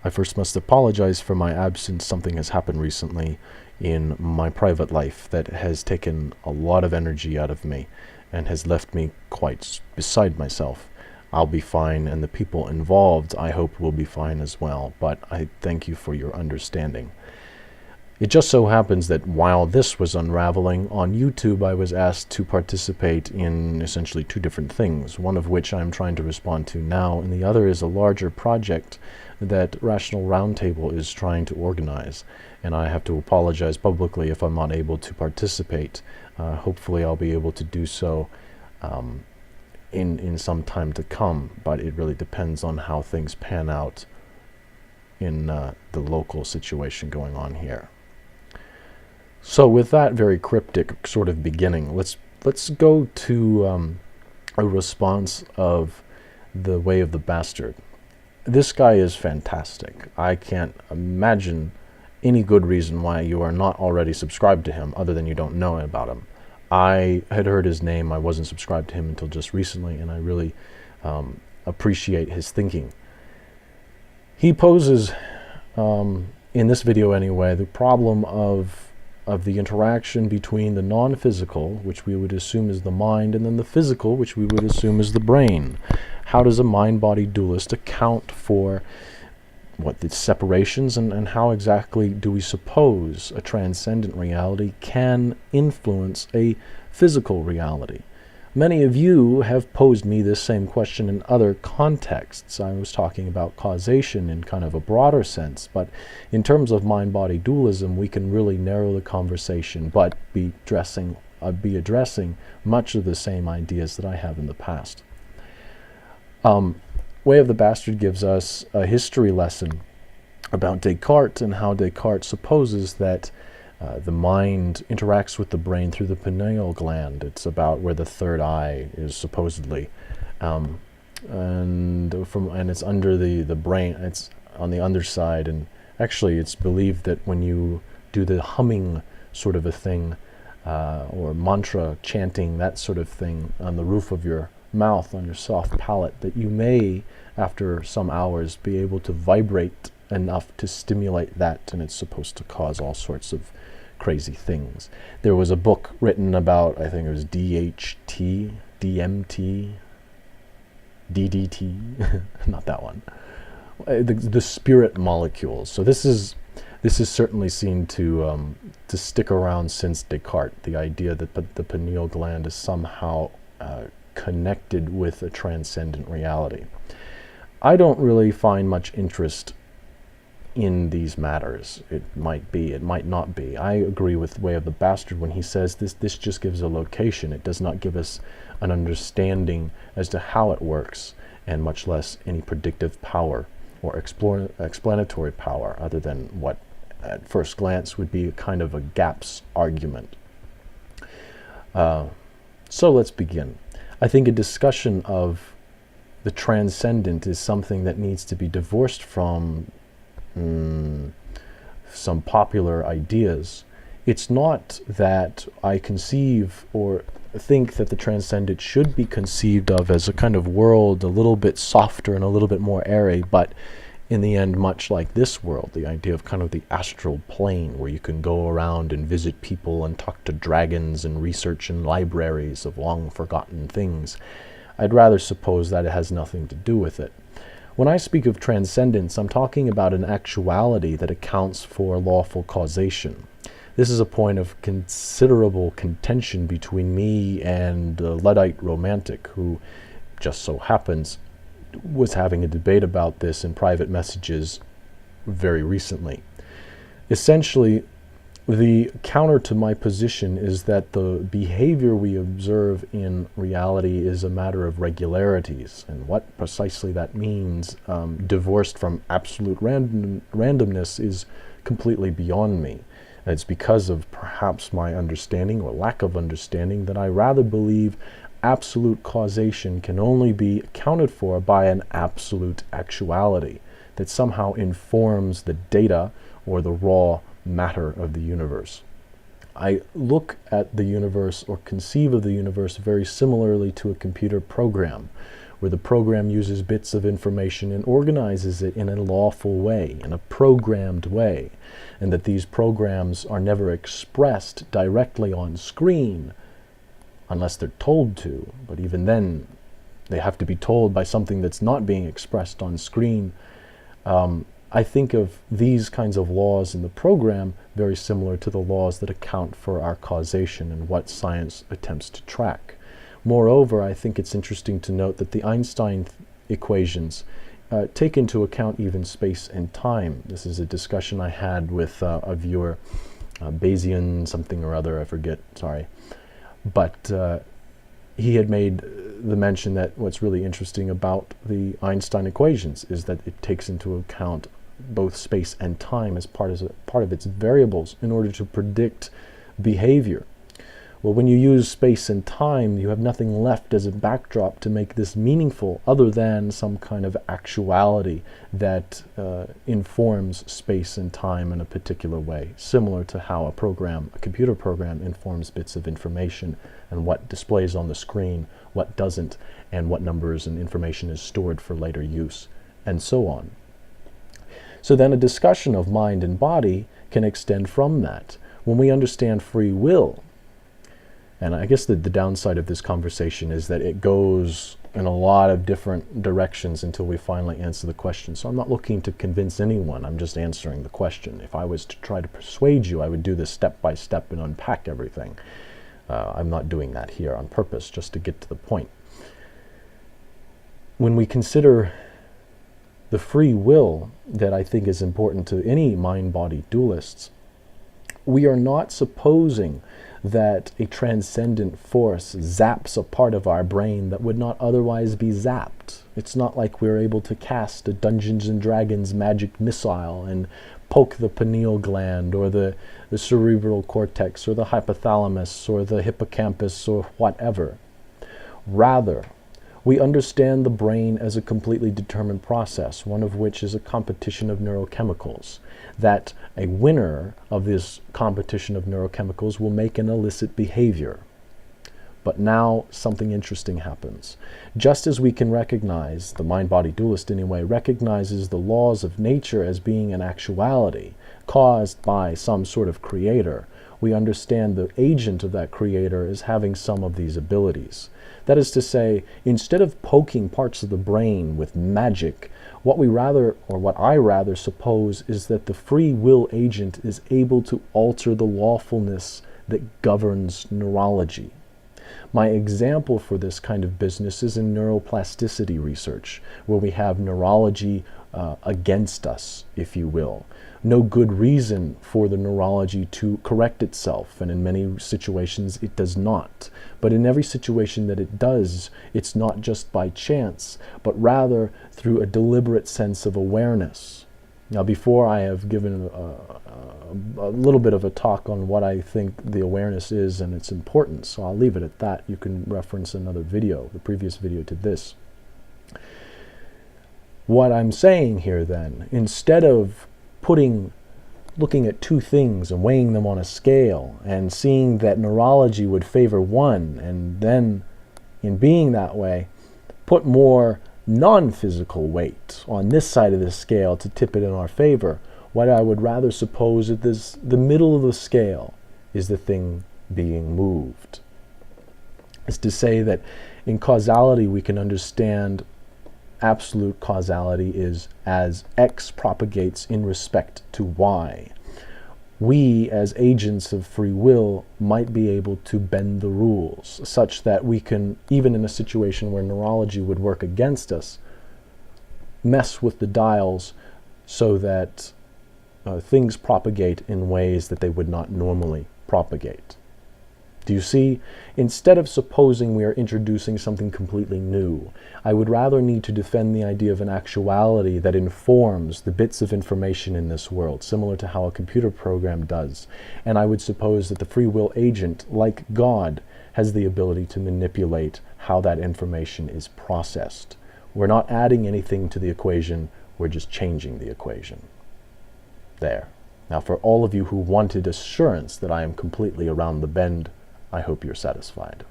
I first must apologize for my absence. Something has happened recently in my private life that has taken a lot of energy out of me and has left me quite beside myself. I'll be fine, and the people involved, I hope, will be fine as well, but I thank you for your understanding. It just so happens that while this was unraveling, on YouTube I was asked to participate in essentially two different things, one of which I'm trying to respond to now, and the other is a larger project that Rational Roundtable is trying to organize. And I have to apologize publicly if I'm not able to participate. Hopefully I'll be able to do so in some time to come, but it really depends on how things pan out in the local situation going on here. So with that very cryptic sort of beginning, let's go to a response of the Way of the Bastard. This guy is fantastic. I can't imagine any good reason why you are not already subscribed to him other than you don't know about him. I had heard his name. I wasn't subscribed to him until just recently, and I really appreciate his thinking. He poses, in this video anyway, the problem of the interaction between the non-physical, which we would assume is the mind, and then the physical, which we would assume is the brain. How does a mind-body dualist account for what the separations, and how exactly do we suppose a transcendent reality can influence a physical reality? Many of you have posed me this same question in other contexts. I was talking about causation in kind of a broader sense, but in terms of mind-body dualism, we can really narrow the conversation, but be addressing much of the same ideas that I have in the past. Way of the Bastard gives us a history lesson about Descartes and how Descartes supposes that the mind interacts with the brain through the pineal gland. It's about where the third eye is supposedly, and it's under the brain. It's on the underside, and actually, it's believed that when you do the humming sort of a thing, or mantra chanting, that sort of thing, on the roof of your mouth, on your soft palate, that you may, after some hours, be able to vibrate enough to stimulate that, and it's supposed to cause all sorts of crazy things. There was a book written about, I think it was DHT, DMT, DDT, not that one, the spirit molecules. So this is certainly seen to stick around since Descartes, the idea that the pineal gland is somehow connected with a transcendent reality. I don't really find much interest in these matters. It might be, it might not be. I agree with Way of the Bastard when he says this just gives a location. It does not give us an understanding as to how it works, and much less any predictive power or explanatory power, other than what at first glance would be a kind of a gaps argument. So let's begin. I think a discussion of the transcendent is something that needs to be divorced from some popular ideas. It's not that I conceive or think that the transcendent should be conceived of as a kind of world a little bit softer and a little bit more airy, but in the end much like this world, the idea of kind of the astral plane where you can go around and visit people and talk to dragons and research in libraries of long forgotten things. I'd rather suppose that it has nothing to do with it. When I speak of transcendence, I'm talking about an actuality that accounts for lawful causation. This is a point of considerable contention between me and a Luddite romantic who just so happens was having a debate about this in private messages very recently. Essentially, the counter to my position is that the behavior we observe in reality is a matter of regularities, and what precisely that means, divorced from absolute randomness, is completely beyond me. It's because of perhaps my understanding or lack of understanding that I rather believe absolute causation can only be accounted for by an absolute actuality that somehow informs the data or the raw matter of the universe. I look at the universe or conceive of the universe very similarly to a computer program, where the program uses bits of information and organizes it in a lawful way, in a programmed way, and that these programs are never expressed directly on screen unless they're told to, but even then they have to be told by something that's not being expressed on screen. I think of these kinds of laws in the program very similar to the laws that account for our causation and what science attempts to track. Moreover, I think it's interesting to note that the Einstein equations take into account even space and time. This is a discussion I had with a viewer, Bayesian something or other, I forget, sorry. But he had made the mention that what's really interesting about the Einstein equations is that it takes into account both space and time as part of its variables in order to predict behavior. Well, when you use space and time, you have nothing left as a backdrop to make this meaningful other than some kind of actuality that informs space and time in a particular way, similar to how a computer program informs bits of information and what displays on the screen, what doesn't, and what numbers and information is stored for later use, and so on. So then a discussion of mind and body can extend from that. When we understand free will, and I guess the downside of this conversation is that it goes in a lot of different directions until we finally answer the question. So I'm not looking to convince anyone, I'm just answering the question. If I was to try to persuade you, I would do this step by step and unpack everything. I'm not doing that here on purpose, just to get to the point. When we consider the free will that I think is important to any mind-body dualists, we are not supposing that a transcendent force zaps a part of our brain that would not otherwise be zapped. It's not like we're able to cast a Dungeons and Dragons magic missile and poke the pineal gland or the cerebral cortex or the hypothalamus or the hippocampus or whatever. Rather, we understand the brain as a completely determined process, one of which is a competition of neurochemicals, that a winner of this competition of neurochemicals will make an illicit behavior. But now something interesting happens. Just as we can recognize, the mind-body dualist anyway, recognizes the laws of nature as being an actuality caused by some sort of creator, we understand the agent of that creator as having some of these abilities. That is to say, instead of poking parts of the brain with magic, what I rather suppose is that the free will agent is able to alter the lawfulness that governs neurology. My example for this kind of business is in neuroplasticity research, where we have neurology against us, if you will. No good reason for the neurology to correct itself, and in many situations it does not. But in every situation that it does, it's not just by chance, but rather through a deliberate sense of awareness. Now, before I have given a little bit of a talk on what I think the awareness is and its importance, so I'll leave it at that. You can reference another video, the previous video to this. What I'm saying here then, instead of looking at two things and weighing them on a scale and seeing that neurology would favor one, and then in being that way, put more non-physical weight on this side of the scale to tip it in our favor, what I would rather suppose is the middle of the scale is the thing being moved. Is to say that in causality we can understand absolute causality is as X propagates in respect to Y. We, as agents of free will, might be able to bend the rules such that we can, even in a situation where neurology would work against us, mess with the dials so that things propagate in ways that they would not normally propagate. Do you see? Instead of supposing we are introducing something completely new, I would rather need to defend the idea of an actuality that informs the bits of information in this world, similar to how a computer program does. And I would suppose that the free will agent, like God, has the ability to manipulate how that information is processed. We're not adding anything to the equation, we're just changing the equation. There. Now, for all of you who wanted assurance that I am completely around the bend, I hope you're satisfied.